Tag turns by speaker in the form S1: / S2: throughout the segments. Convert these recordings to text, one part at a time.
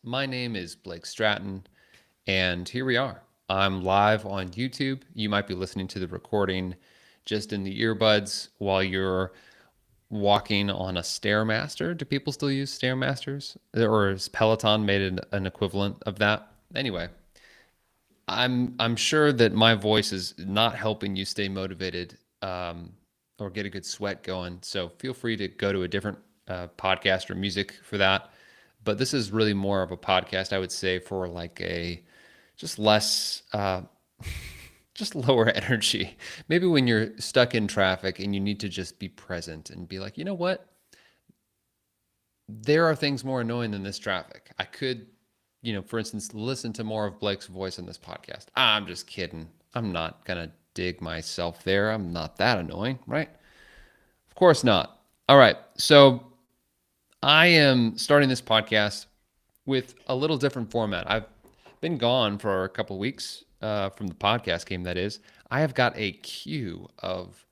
S1: My name is Blake Stratton, and here we are. I'm live on YouTube. You might be listening to the recording just in the earbuds while you're walking on a Stairmaster. Do people still use Stairmasters? Or has Peloton made an equivalent of that? Anyway, I'm sure that my voice is not helping you stay motivated or get a good sweat going. So feel free to go to a different podcast or music for that. But this is really more of a podcast, I would say, for like a just less, just lower energy. Maybe when you're stuck in traffic and you need to just be present and be like, you know what? There are things more annoying than this traffic. I could, for instance, listen to more of Blake's voice in this podcast. I'm just kidding. I'm not going to dig myself there. I'm not that annoying, right? Of course not. All right. So I am starting this podcast with a little different format. I've been gone for a couple of weeks from the podcast game, that is. I have got a queue of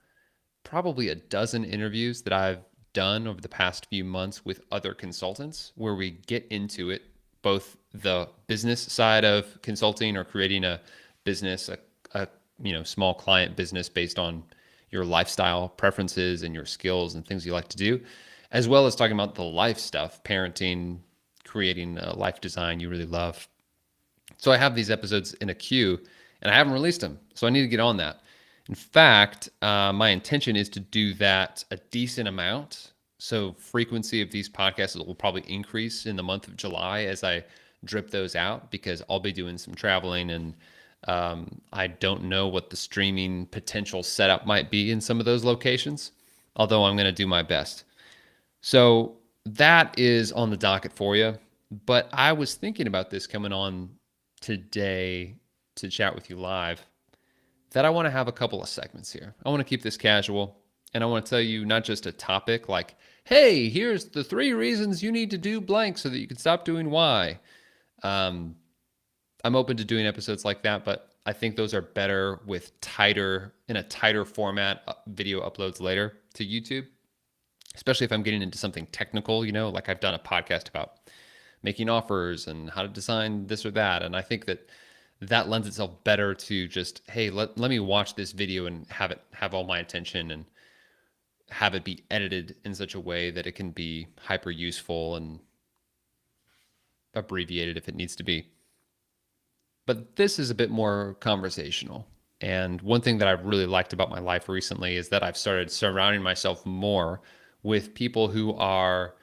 S1: probably a dozen interviews that I've done over the past few months with other consultants where we get into it, both the business side of consulting or creating a business, a small client business based on your lifestyle preferences and your skills and things you like to do, as well as talking about the life stuff, parenting, creating a life design you really love. So I have these episodes in a queue and I haven't released them. So I need to get on that. In fact, my intention is to do that a decent amount. So frequency of these podcasts will probably increase in the month of July as I drip those out because I'll be doing some traveling and I don't know what the streaming potential setup might be in some of those locations, although I'm going to do my best. So that is on the docket for you. But I was thinking about this coming on today to chat with you live that I want to have a couple of segments here. I want to keep this casual and I want to tell you not just a topic like, hey, here's the 3 reasons you need to do blank so that you can stop doing Y. Um, I'm open to doing episodes like that, but I think those are better with in a tighter format, video uploads later to YouTube, especially if I'm getting into something technical, like I've done a podcast about making offers and how to design this or that. And I think that lends itself better to just, hey, let me watch this video and have all my attention and have it be edited in such a way that it can be hyper useful and abbreviated if it needs to be. But this is a bit more conversational. And one thing that I've really liked about my life recently is that I've started surrounding myself more with people who are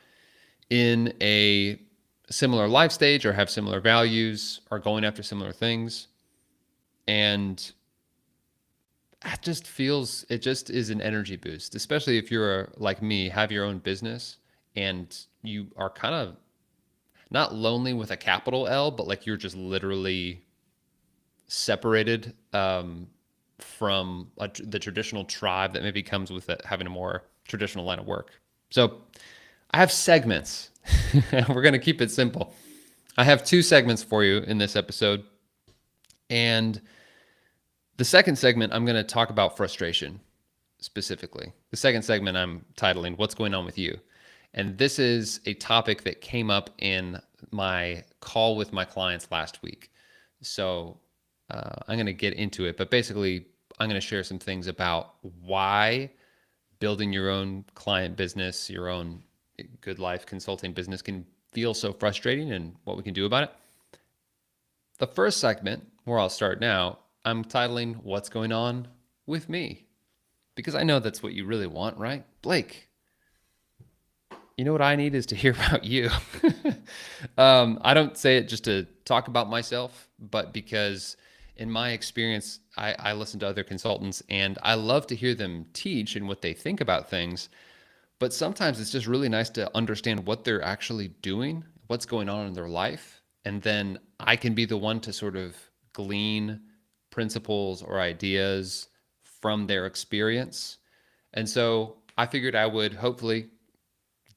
S1: in a similar life stage or have similar values, are going after similar things. And it just is an energy boost, especially if you're like me, have your own business and you are kind of not lonely with a capital L, but like you're just literally separated from the traditional tribe that maybe comes with having a more traditional line of work. So I have segments. We're going to keep it simple. I have 2 segments for you in this episode. And the second segment, I'm going to talk about frustration specifically. The second segment I'm titling, What's Going On With You? And this is a topic that came up in my call with my clients last week. So I'm going to get into it. But basically, I'm going to share some things about why building your own client business, your own good life consulting business can feel so frustrating and what we can do about it. The first segment, where I'll start now, I'm titling What's Going On With Me? Because I know that's what you really want, right? Blake, you know what I need is to hear about you. I don't say it just to talk about myself, but because in my experience, I listen to other consultants and I love to hear them teach and what they think about things. But sometimes it's just really nice to understand what they're actually doing, what's going on in their life. And then I can be the one to sort of glean principles or ideas from their experience. And so I figured I would hopefully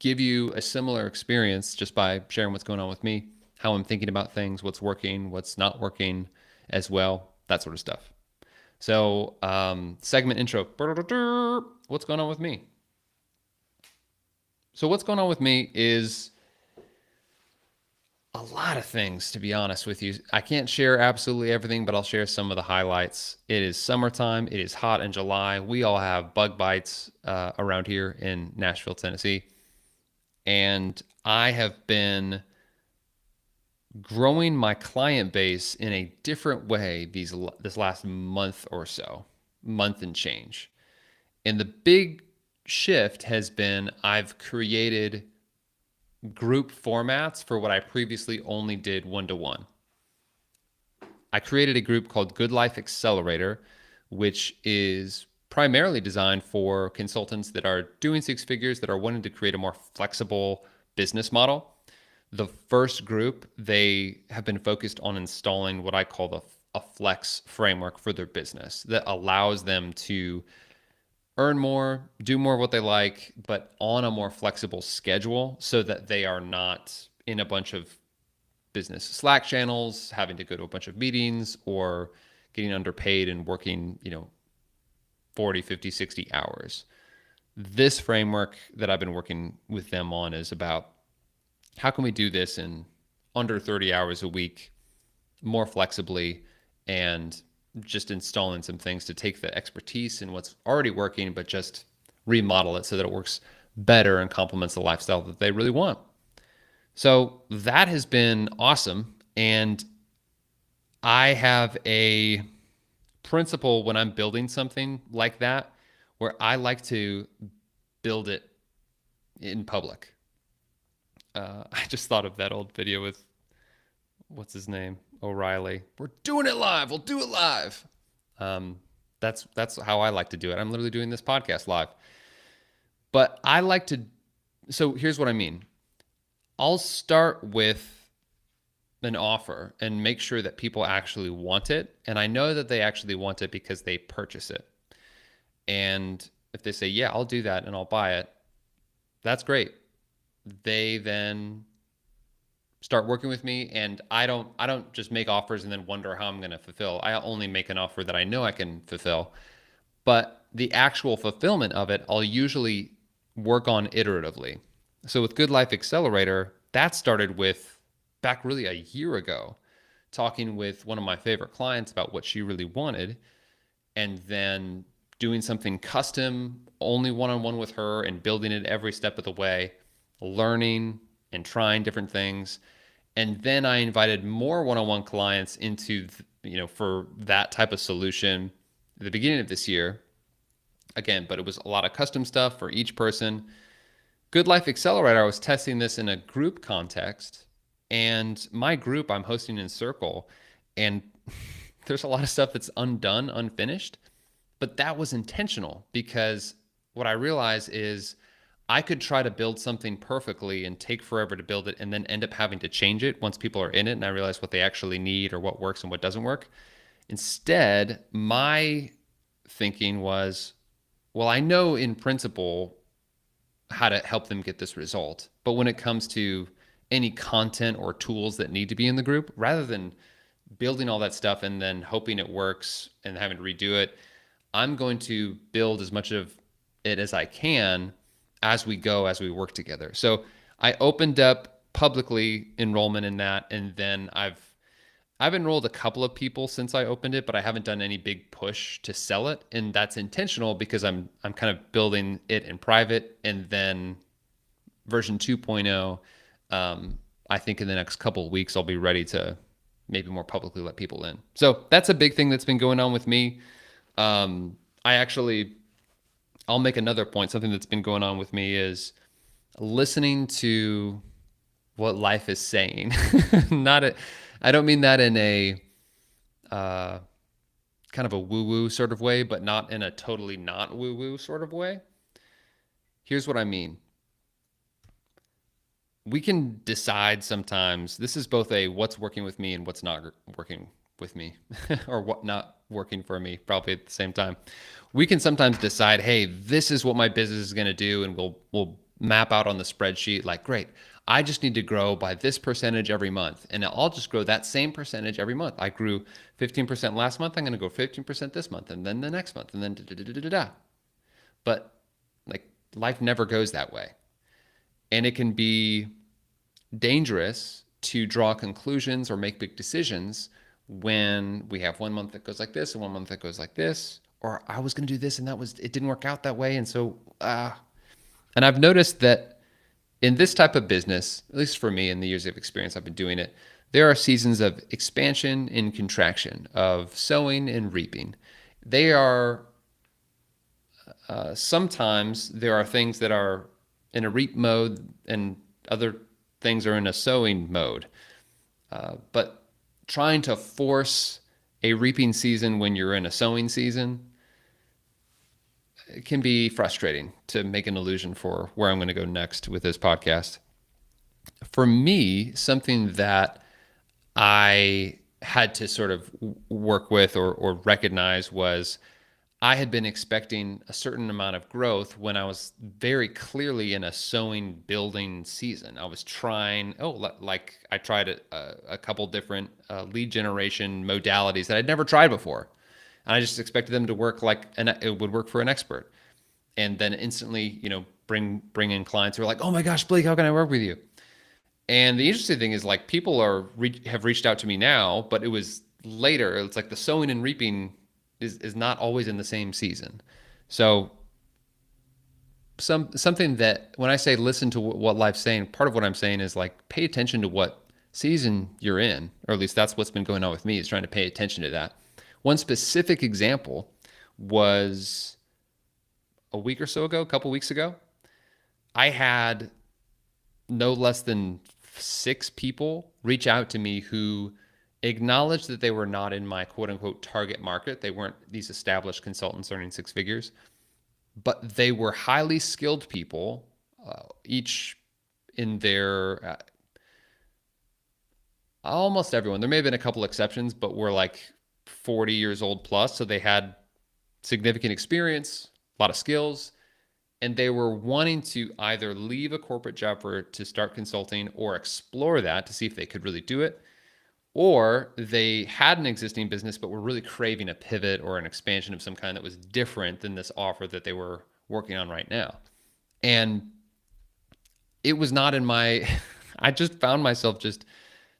S1: give you a similar experience just by sharing what's going on with me, how I'm thinking about things, what's working, what's not working as well, that sort of stuff. So, segment intro. What's going on with me? So, what's going on with me is a lot of things, to be honest with you. I can't share absolutely everything, but I'll share some of the highlights. It is summertime. It is hot in July. We all have bug bites around here in Nashville, Tennessee. And I have been growing my client base in a different way this last month or so, month and change. And the big shift has been I've created group formats for what I previously only did one-to-one. I created a group called Good Life Accelerator, which is primarily designed for consultants that are doing six figures, that are wanting to create a more flexible business model. The first group, they have been focused on installing what I call a flex framework for their business that allows them to earn more, do more of what they like, but on a more flexible schedule so that they are not in a bunch of business Slack channels, having to go to a bunch of meetings or getting underpaid and working, 40, 50, 60 hours. This framework that I've been working with them on is about how can we do this in under 30 hours a week, more flexibly, and just installing some things to take the expertise in what's already working, but just remodel it so that it works better and complements the lifestyle that they really want. So that has been awesome. And I have a principle when I'm building something like that where I like to build it in public. I just thought of that old video with, what's his name? O'Reilly. We're doing it live. We'll do it live. That's how I like to do it. I'm literally doing this podcast live. But I like to, so here's what I mean. I'll start with an offer and make sure that people actually want it. And I know that they actually want it because they purchase it. And if they say, yeah, I'll do that and I'll buy it, that's great. They then start working with me, and I don't just make offers and then wonder how I'm going to fulfill. I only make an offer that I know I can fulfill. But the actual fulfillment of it, I'll usually work on iteratively. So with Good Life Accelerator, that started with back really a year ago, talking with one of my favorite clients about what she really wanted, and then doing something custom, only one-on-one with her, and building it every step of the way, learning and trying different things. And then I invited more one-on-one clients into, for that type of solution at the beginning of this year. Again, but it was a lot of custom stuff for each person. Good Life Accelerator, I was testing this in a group context, and my group I'm hosting in Circle, and there's a lot of stuff that's undone, unfinished, but that was intentional because what I realized is I could try to build something perfectly and take forever to build it and then end up having to change it once people are in it and I realize what they actually need or what works and what doesn't work. Instead, my thinking was, well, I know in principle how to help them get this result. But when it comes to any content or tools that need to be in the group, rather than building all that stuff and then hoping it works and having to redo it, I'm going to build as much of it as I can as we go, as we work together. So I opened up publicly enrollment in that, and then I've enrolled a couple of people since I opened it, but I haven't done any big push to sell it, and that's intentional because I'm kind of building it in private, and then version 2.0, I think in the next couple of weeks I'll be ready to maybe more publicly let people in. So that's a big thing that's been going on with me. I'll make another point. Something that's been going on with me is listening to what life is saying. I don't mean that in a kind of a woo-woo sort of way, but not in a totally not woo-woo sort of way. Here's what I mean. We can decide sometimes, this is both a what's working with me and what's not working with me or what not working for me, probably at the same time. We can sometimes decide, hey, this is what my business is going to do, and we'll map out on the spreadsheet like, great, I just need to grow by this percentage every month, and I'll just grow that same percentage every month. I grew 15% last month, I'm going to go 15% this month, and then the next month, and then da-da-da-da-da-da. But like life never goes that way. And it can be dangerous to draw conclusions or make big decisions when we have 1 month that goes like this and 1 month that goes like this, or I was going to do this and it didn't work out that way. And so, and I've noticed that in this type of business, at least for me in the years of experience I've been doing it, there are seasons of expansion and contraction, of sowing and reaping. They are, sometimes there are things that are in a reap mode and other things are in a sowing mode. But trying to force a reaping season when you're in a sowing season, it can be frustrating, to make an illusion for where I'm going to go next with this podcast. For me, something that I had to sort of work with or recognize was I had been expecting a certain amount of growth when I was very clearly in a sowing building season. I was trying, like I tried a couple different lead generation modalities that I'd never tried before. And I just expected them to work it would work for an expert. And then instantly, bring in clients who are like, oh my gosh, Blake, how can I work with you? And the interesting thing is, like, people have reached out to me now, but it was later. It's like the sowing and reaping is not always in the same season. So something that when I say listen to what life's saying, part of what I'm saying is like pay attention to what season you're in, or at least that's what's been going on with me, is trying to pay attention to that. One specific example was a week or so ago, a couple weeks ago. I had no less than 6 people reach out to me who acknowledged that they were not in my quote unquote target market. They weren't these established consultants earning 6 figures, but they were highly skilled people, each in their, almost everyone. There may have been a couple exceptions, but were like 40 years old plus. So they had significant experience, a lot of skills, and they were wanting to either leave a corporate job to start consulting or explore that to see if they could really do it. Or they had an existing business, but were really craving a pivot or an expansion of some kind that was different than this offer that they were working on right now. And it was not in my, I just found myself just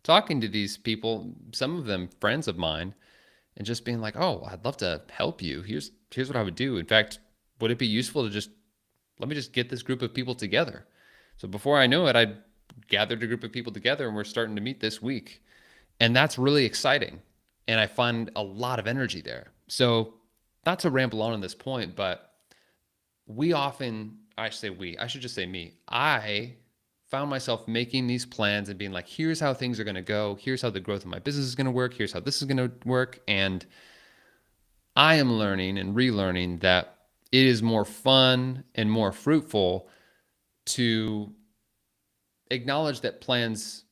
S1: talking to these people, some of them friends of mine, and just being like, oh, I'd love to help you. Here's what I would do. In fact, would it be useful to let me just get this group of people together? So before I knew it, I gathered a group of people together and we're starting to meet this week. And that's really exciting. And I find a lot of energy there. So not to ramble on this point, but I should just say me. I found myself making these plans and being like, here's how things are going to go. Here's how the growth of my business is going to work. Here's how this is going to work. And I am learning and relearning that it is more fun and more fruitful to acknowledge that plans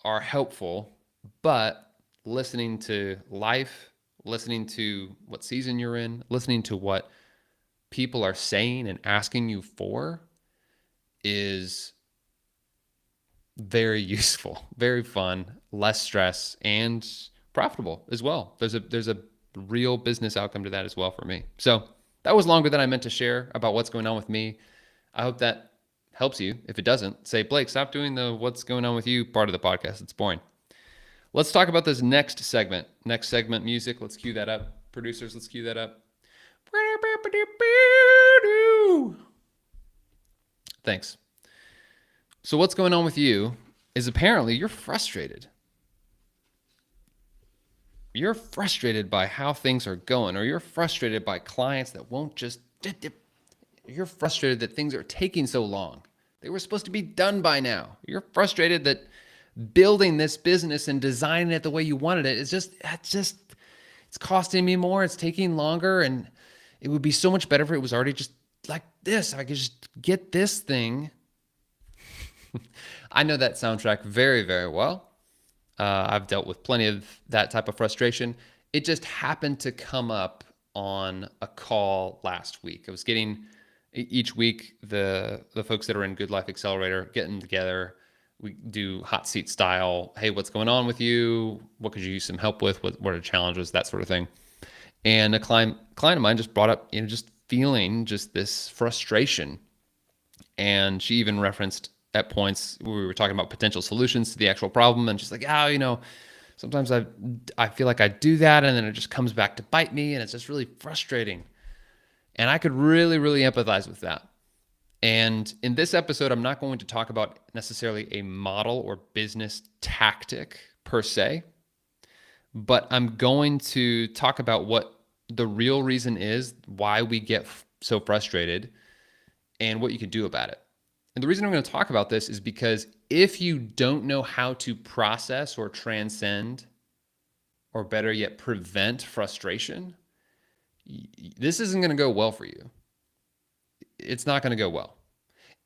S1: are helpful, but listening to life, listening to what season you're in, listening to what people are saying and asking you for is very useful, very fun, less stress, and profitable as well. There's a real business outcome to that as well for me. So that was longer than I meant to share about what's going on with me. I hope that helps you. If it doesn't, say, Blake, stop doing the what's going on with you part of the podcast. It's boring. Let's talk about this next segment. Next segment, music. Let's cue that up. Producers, let's cue that up. Thanks. So what's going on with you is apparently you're frustrated. You're frustrated by how things are going, or you're frustrated by clients that won't just, you're frustrated that things are taking so long. They were supposed to be done by now. You're frustrated that building this business and designing it the way you wanted it is it's costing me more. It's taking longer, and it would be so much better if it was already just like this. I could just get this thing. I know that soundtrack very, very well. I've dealt with plenty of that type of frustration. It just happened to come up on a call last week. I was getting each week the folks that are in Good Life Accelerator getting together. We do hot seat style. Hey, what's going on with you? What could you use some help with? What are challenges? That sort of thing. And a client of mine just brought up, just feeling just this frustration. And she even referenced at points we were talking about potential solutions to the actual problem, and she's like, "Oh, sometimes I feel like I do that, and then it just comes back to bite me, and it's just really frustrating." And I could really, really empathize with that. And in this episode, I'm not going to talk about necessarily a model or business tactic per se, but I'm going to talk about what the real reason is why we get so frustrated and what you can do about it. And the reason I'm going to talk about this is because if you don't know how to process or transcend, or better yet, prevent frustration, this isn't going to go well for you. It's not going to go well.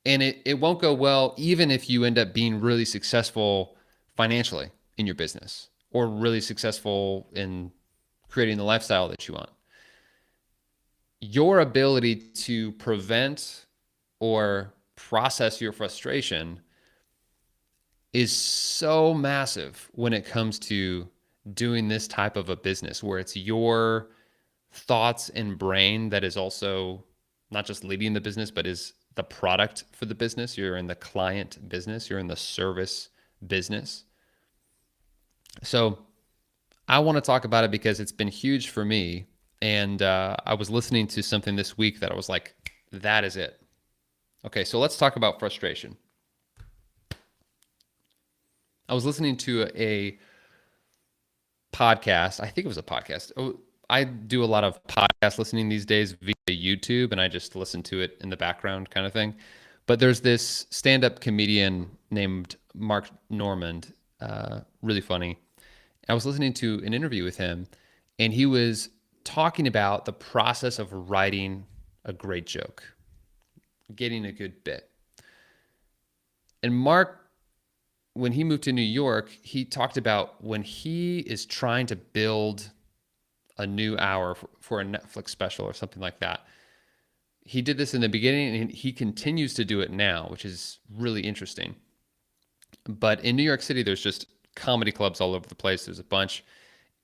S1: And it won't go well even if you end up being really successful financially in your business or really successful in creating the lifestyle that you want. Your ability to prevent or process your frustration is so massive when it comes to doing this type of a business where it's your thoughts and brain that is also not just leading the business, but is the product for the business. You're in the client business, you're in the service business. So I want to talk about it because it's been huge for me. And I was listening to something this week that I was like, that is it. Okay, so let's talk about frustration. I was listening to a podcast. I think it was a podcast. Oh, I do a lot of podcast listening these days via YouTube, and I just listen to it in the background kind of thing. But there's this stand-up comedian named Mark Normand, really funny. I was listening to an interview with him, and he was talking about the process of writing a great joke, getting a good bit. And Mark, when he moved to New York, he talked about when he is trying to build a new hour for a Netflix special or something like that. He did this in the beginning and he continues to do it now, which is really interesting. But in New York City, there's just comedy clubs all over the place. There's a bunch.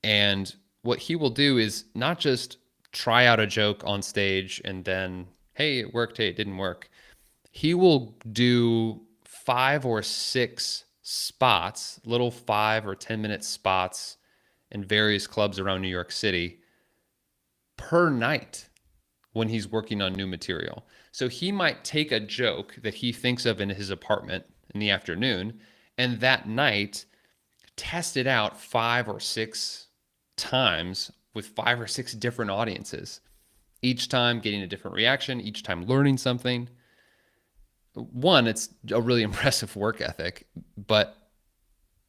S1: And what he will do is not just try out a joke on stage and then, hey, it worked, hey, it didn't work. He will do 5 or 6 spots, little 5 or 10-minute spots in various clubs around New York City per night when he's working on new material. So he might take a joke that he thinks of in his apartment in the afternoon, and that night test it out 5 or 6 times with 5 or 6 different audiences, each time getting a different reaction, each time learning something. One, it's a really impressive work ethic, but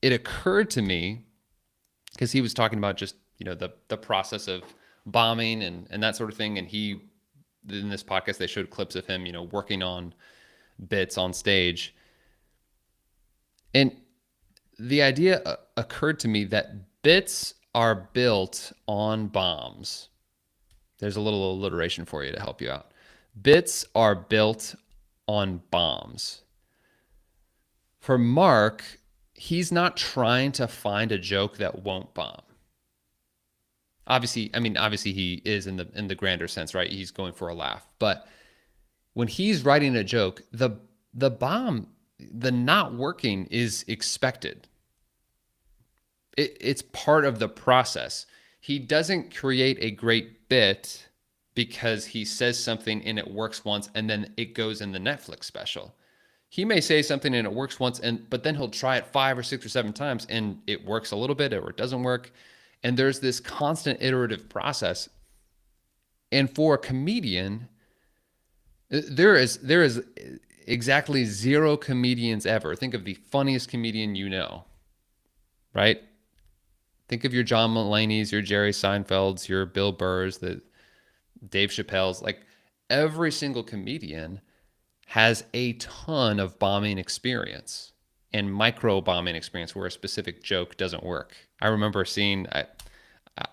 S1: it occurred to me because he was talking about just, the process of bombing and that sort of thing. And he, in this podcast, they showed clips of him, working on bits on stage. And the idea occurred to me that bits are built on bombs. There's a little alliteration for you to help you out. Bits are built on bombs. For Mark, he's not trying to find a joke that won't bomb. Obviously he is in the grander sense, right? He's going for a laugh. But when he's writing a joke, the bomb, the not working is expected. It's part of the process. He doesn't create a great bit because he says something and it works once and then it goes in the Netflix special. He may say something and it works once, but then he'll try it 5 or 6 or 7 times and it works a little bit or it doesn't work. And there's this constant iterative process. And for a comedian, there is exactly 0 comedians ever. Think of the funniest comedian you know, right? Think of your John Mulaney's, your Jerry Seinfeld's, your Bill Burr's, the Dave Chappelle's. Like every single comedian has a ton of bombing experience and micro bombing experience where a specific joke doesn't work. I remember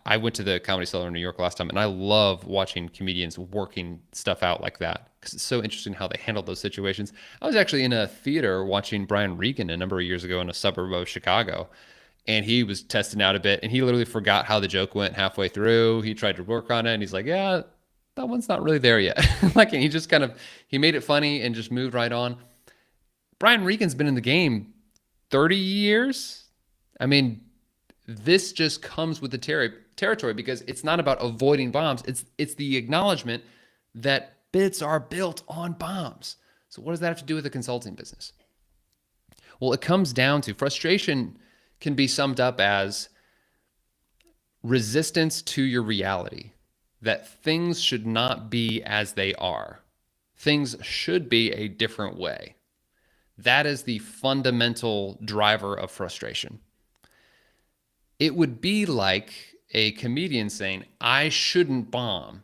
S1: I went to the Comedy Cellar in New York last time, and I love watching comedians working stuff out like that because it's so interesting how they handle those situations. I was actually in a theater watching Brian Regan a number of years ago in a suburb of Chicago, and he was testing out a bit, and he literally forgot how the joke went halfway through. He tried to work on it, and he's like, yeah, that one's not really there yet. And he just he made it funny and just moved right on. Brian Regan's been in the game 30 years. I mean, this just comes with the territory because it's not about avoiding bombs. It's the acknowledgement that bits are built on bombs. So what does that have to do with the consulting business? Well, it comes down to frustration can be summed up as resistance to your reality, that things should not be as they are. Things should be a different way. That is the fundamental driver of frustration. It would be like a comedian saying, I shouldn't bomb.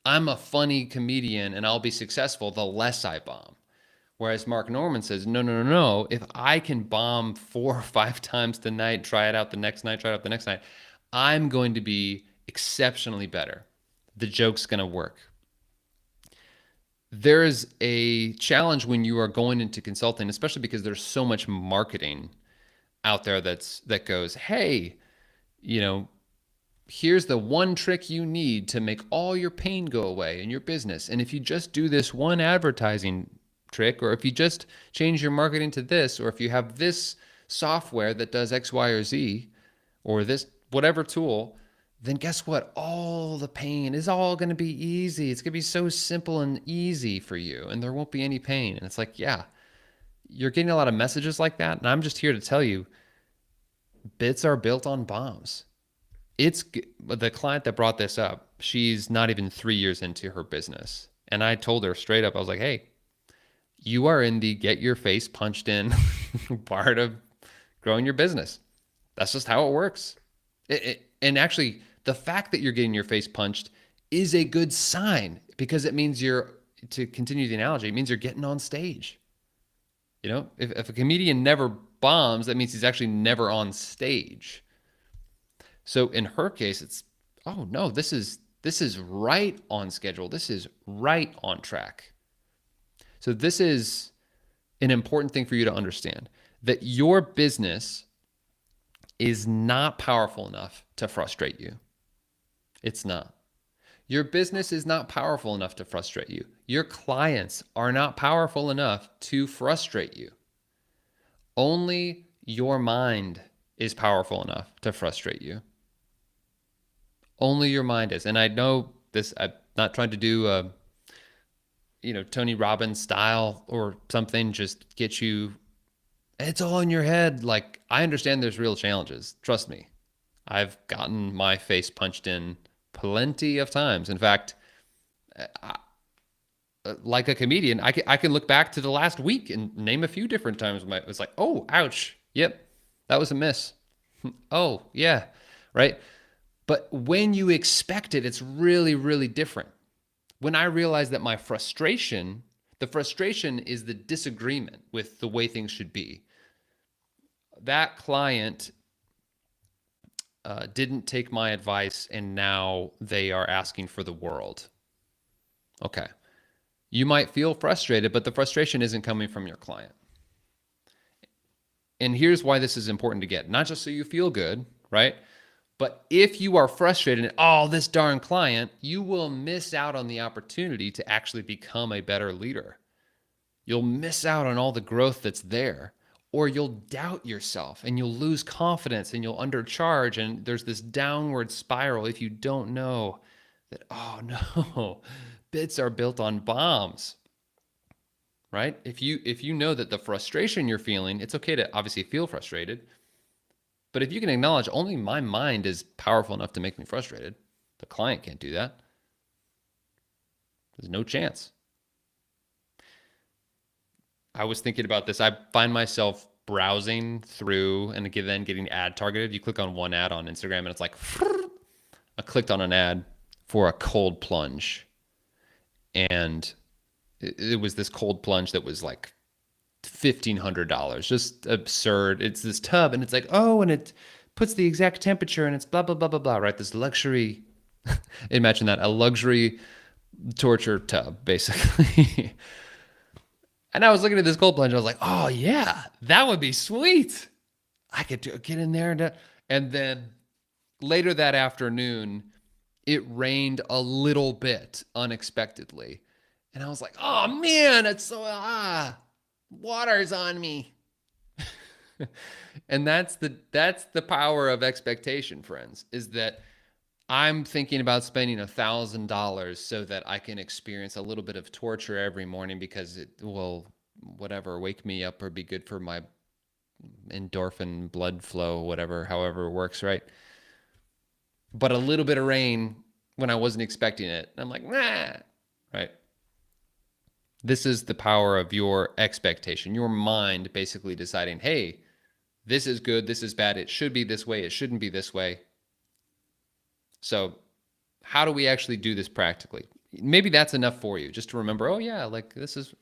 S1: I'm a funny comedian and I'll be successful the less I bomb. Whereas Mark Norman says, no. If I can bomb 4 or 5 times tonight, try it out the next night, I'm going to be exceptionally better. The joke's going to work. There is a challenge when you are going into consulting, especially because there's so much marketing out there that goes, hey, here's the one trick you need to make all your pain go away in your business. And if you just do this one advertising trick, or if you just change your marketing to this, or if you have this software that does X, Y, or Z, or this whatever tool, then guess what? All the pain is all going to be easy. It's going to be so simple and easy for you, and there won't be any pain. And it's like, yeah, you're getting a lot of messages like that. And I'm just here to tell you, bits are built on bombs. It's the client that brought this up. She's not even 3 years into her business. And I told her straight up, I was like, hey, you are in the get your face punched in part of growing your business. That's just how it works. And actually, the fact that you're getting your face punched is a good sign, because it means to continue the analogy, it means you're getting on stage. If a comedian never bombs, that means he's actually never on stage. So in her case, it's, oh no, this is right on schedule. This is right on track. So this is an important thing for you to understand, that your business is not powerful enough to frustrate you. It's not. Your business is not powerful enough to frustrate you. Your clients are not powerful enough to frustrate you. Only your mind is powerful enough to frustrate you. Only your mind is. And I know this, I'm not trying to do Tony Robbins style or something, just get you, it's all in your head. Like, I understand there's real challenges. Trust me. I've gotten my face punched in plenty of times. In fact, like a comedian, I can look back to the last week and name a few different times when it's like, oh, ouch. Yep. That was a miss. Oh, yeah. Right. But when you expect it, it's really, really different. When I realized that the frustration is the disagreement with the way things should be. That client didn't take my advice, and now they are asking for the world. Okay. You might feel frustrated, but the frustration isn't coming from your client. And here's why this is important to get. Not just so you feel good, right? But if you are frustrated and, oh, this darn client, you will miss out on the opportunity to actually become a better leader. You'll miss out on all the growth that's there, or you'll doubt yourself and you'll lose confidence and you'll undercharge. And there's this downward spiral if you don't know that, oh no, bits are built on bombs, right? If you know that the frustration you're feeling, it's okay to obviously feel frustrated. But if you can acknowledge only my mind is powerful enough to make me frustrated, the client can't do that. There's no chance. I was thinking about this. I find myself browsing through and then getting ad targeted. You click on one ad on Instagram and it's like, I clicked on an ad for a cold plunge. And it was this cold plunge that was like $1,500, just absurd. It's this tub and it's like, oh, and it puts the exact temperature and it's blah, blah, blah, blah, blah, right? This luxury, imagine that, a luxury torture tub, basically. And I was looking at this cold plunge. I was like, oh yeah, that would be sweet. I could get in there. And then later that afternoon, it rained a little bit unexpectedly. And I was like, oh man, it's so, Water's on me. And that's the power of expectation, friends, is that I'm thinking about spending $1,000 so that I can experience a little bit of torture every morning because it will, whatever, wake me up or be good for my endorphin blood flow, whatever, however it works, right? But a little bit of rain when I wasn't expecting it. I'm like, nah, right? This is the power of your expectation, your mind basically deciding, hey, this is good, this is bad, it should be this way, it shouldn't be this way. So, how do we actually do this practically? Maybe that's enough for you just to remember, oh, yeah, like this is,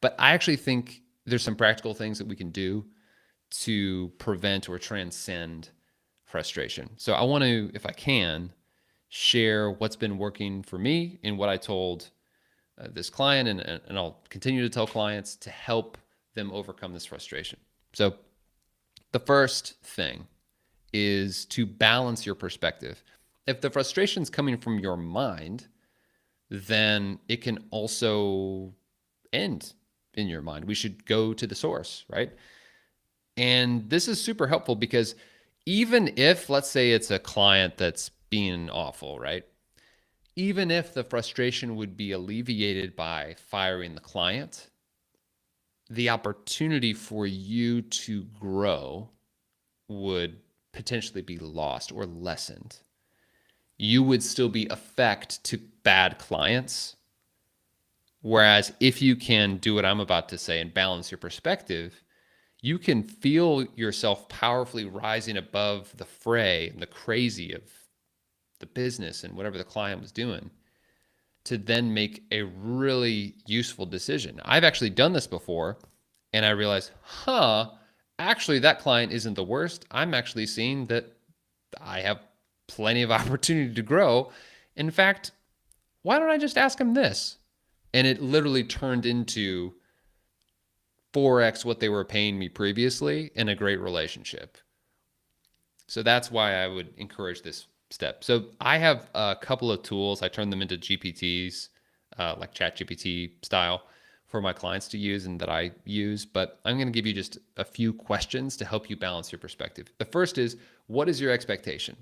S1: but I actually think there's some practical things that we can do to prevent or transcend frustration. So, I want to, if I can, share what's been working for me and what I told this client, and I'll continue to tell clients to help them overcome this frustration. So, the first thing is to balance your perspective. If the frustration is coming from your mind, then it can also end in your mind. We should go to the source, right? And this is super helpful because even if, let's say, it's a client that's being awful, right? Even if the frustration would be alleviated by firing the client, the opportunity for you to grow would potentially be lost or lessened. You would still be affect to bad clients. Whereas if you can do what I'm about to say and balance your perspective, you can feel yourself powerfully rising above the fray and the crazy of the business and whatever the client was doing to then make a really useful decision. I've actually done this before and I realized, actually that client isn't the worst. I'm actually seeing that I have plenty of opportunity to grow. In fact, why don't I just ask him this? And it literally turned into 4x what they were paying me previously in a great relationship. So that's why I would encourage this step. So I have a couple of tools. I turn them into GPTs, like ChatGPT style, for my clients to use and that I use. But I'm going to give you just a few questions to help you balance your perspective. The first is, what is your expectation?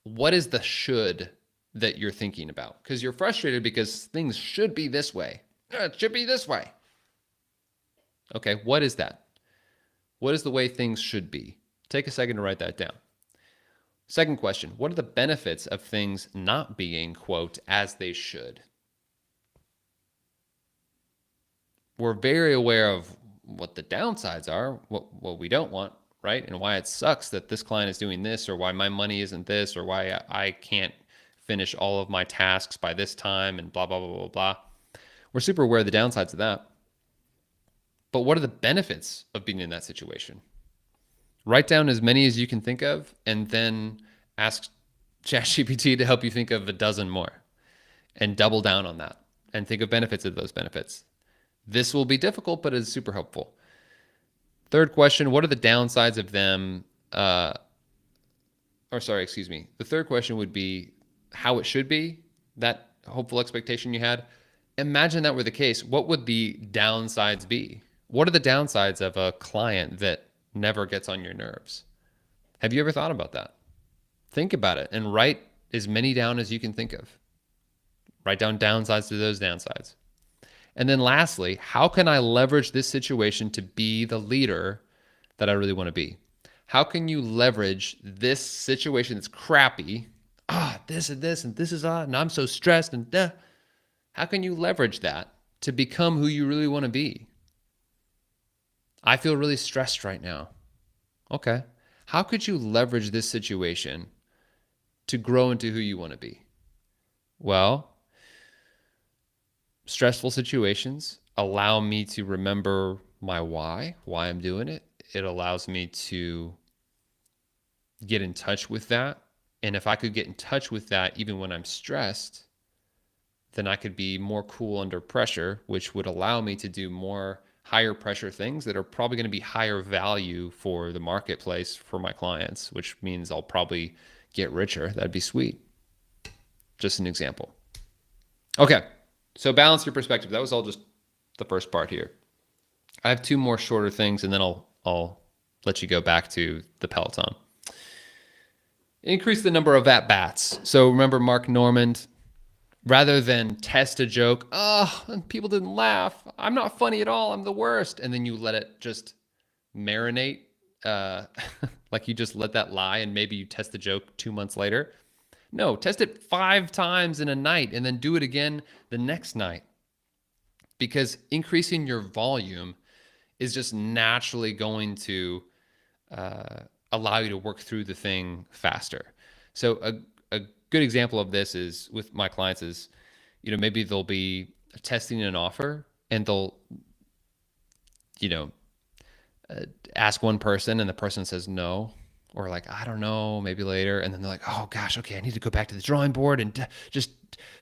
S1: What is the should that you're thinking about? Because you're frustrated because things should be this way. It should be this way. Okay, what is that? What is the way things should be? Take a second to write that down. Second question, what are the benefits of things not being, quote, as they should? We're very aware of what the downsides are, what we don't want, right? And why it sucks that this client is doing this, or why my money isn't this, or why I can't finish all of my tasks by this time, and blah, blah, blah, blah, blah. We're super aware of the downsides of that. But what are the benefits of being in that situation? Write down as many as you can think of, and then ask ChatGPT to help you think of a dozen more, and double down on that and think of benefits of those benefits. This will be difficult, but it's super helpful. Third question, what are the downsides of them? The third question would be how it should be, that hopeful expectation you had. Imagine that were the case. What would the downsides be? What are the downsides of a client that never gets on your nerves? Have you ever thought about that? Think about it and write as many down as you can think of. Write down downsides to those downsides. And then lastly, how can I leverage this situation to be the leader that I really want to be? How can you leverage this situation that's crappy? This and this and this is odd, and I'm so stressed and how can you leverage that to become who you really want to be? I feel really stressed right now. Okay. How could you leverage this situation to grow into who you want to be? Well, stressful situations allow me to remember my why I'm doing it. It allows me to get in touch with that. And if I could get in touch with that even when I'm stressed, then I could be more cool under pressure, which would allow me to do more higher pressure things that are probably going to be higher value for the marketplace for my clients, which means I'll probably get richer. That'd be sweet. Just an example. Okay. So balance your perspective. That was all just the first part here. I have two more shorter things, and then I'll let you go back to the Peloton. Increase the number of at bats. So remember Mark Normand, rather than test a joke, oh, people didn't laugh. I'm not funny at all. I'm the worst. And then you let it just marinate, uh, like you just let that lie, and maybe you test the joke 2 months later. No, test it 5 times in a night and then do it again the next night, because increasing your volume is just naturally going to allow you to work through the thing faster. So a good example of this is with my clients is, maybe they'll be testing an offer and they'll, you know, ask one person and the person says no, or like, I don't know, maybe later. And then they're like, oh gosh, okay, I need to go back to the drawing board and just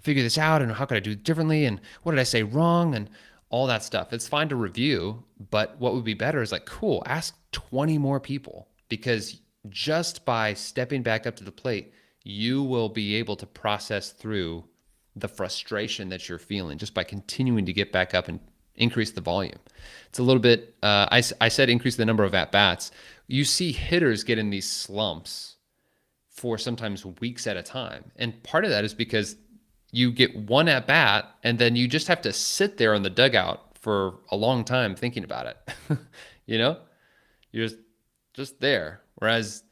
S1: figure this out. And how could I do it differently? And what did I say wrong? And all that stuff. It's fine to review, but what would be better is like, cool, ask 20 more people, because just by stepping back up to the plate, you will be able to process through the frustration that you're feeling just by continuing to get back up and increase the volume. It's a little bit, I said increase the number of at-bats. You see hitters get in these slumps for sometimes weeks at a time. And part of that is because you get one at-bat and then you just have to sit there in the dugout for a long time thinking about it. You're just there. Whereas,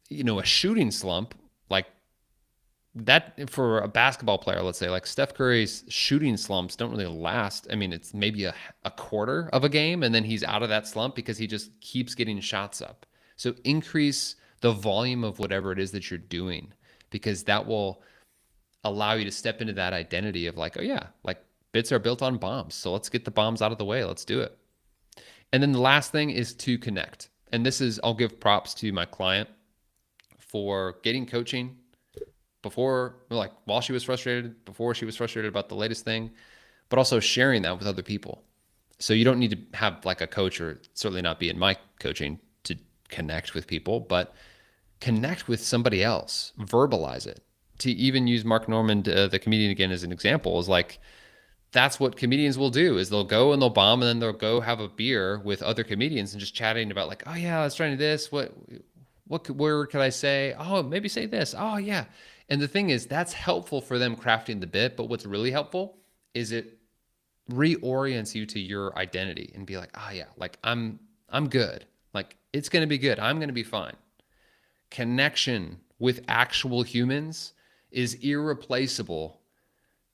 S1: a shooting slump, like that for a basketball player, let's say, like Steph Curry's shooting slumps don't really last. I mean, it's maybe a quarter of a game, and then he's out of that slump because he just keeps getting shots up. So increase the volume of whatever it is that you're doing, because that will allow you to step into that identity of like, oh yeah, like bits are built on bombs. So let's get the bombs out of the way. Let's do it. And then the last thing is to connect. And this is, I'll give props to my client for getting coaching before, like while she was frustrated, before she was frustrated about the latest thing, but also sharing that with other people. So you don't need to have like a coach, or certainly not be in my coaching to connect with people, but connect with somebody else, verbalize it. To even use Mark Normand, the comedian again, as an example, is like, that's what comedians will do, is they'll go and they'll bomb, and then they'll go have a beer with other comedians and just chatting about like, oh yeah, I was trying to this. What word could I say? Oh, maybe say this. Oh yeah. And the thing is, that's helpful for them crafting the bit. But what's really helpful is it reorients you to your identity and be like, oh yeah, like I'm good. Like it's going to be good. I'm going to be fine. Connection with actual humans is irreplaceable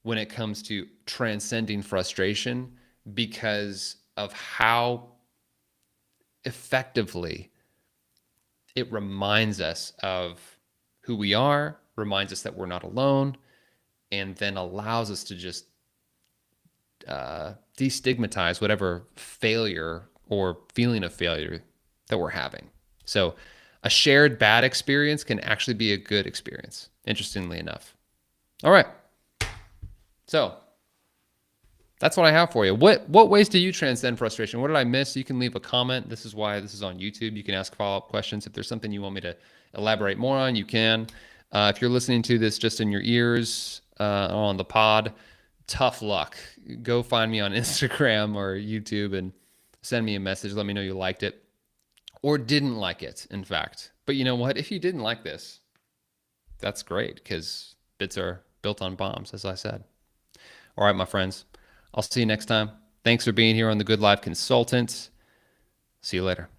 S1: when it comes to transcending frustration, because of how effectively it reminds us of who we are, reminds us that we're not alone, and then allows us to just destigmatize whatever failure or feeling of failure that we're having. So a shared bad experience can actually be a good experience, interestingly enough. All right. So that's what I have for you. What ways do you transcend frustration? What did I miss? You can leave a comment. This is why this is on YouTube. You can ask follow-up questions. If there's something you want me to elaborate more on, you can. If you're listening to this just in your ears on the pod, tough luck. Go find me on Instagram or YouTube and send me a message. Let me know you liked it or didn't like it, in fact. But you know what? If you didn't like this, that's great, because bits are built on bombs, as I said. All right, my friends. I'll see you next time. Thanks for being here on The Good Life Consultant. See you later.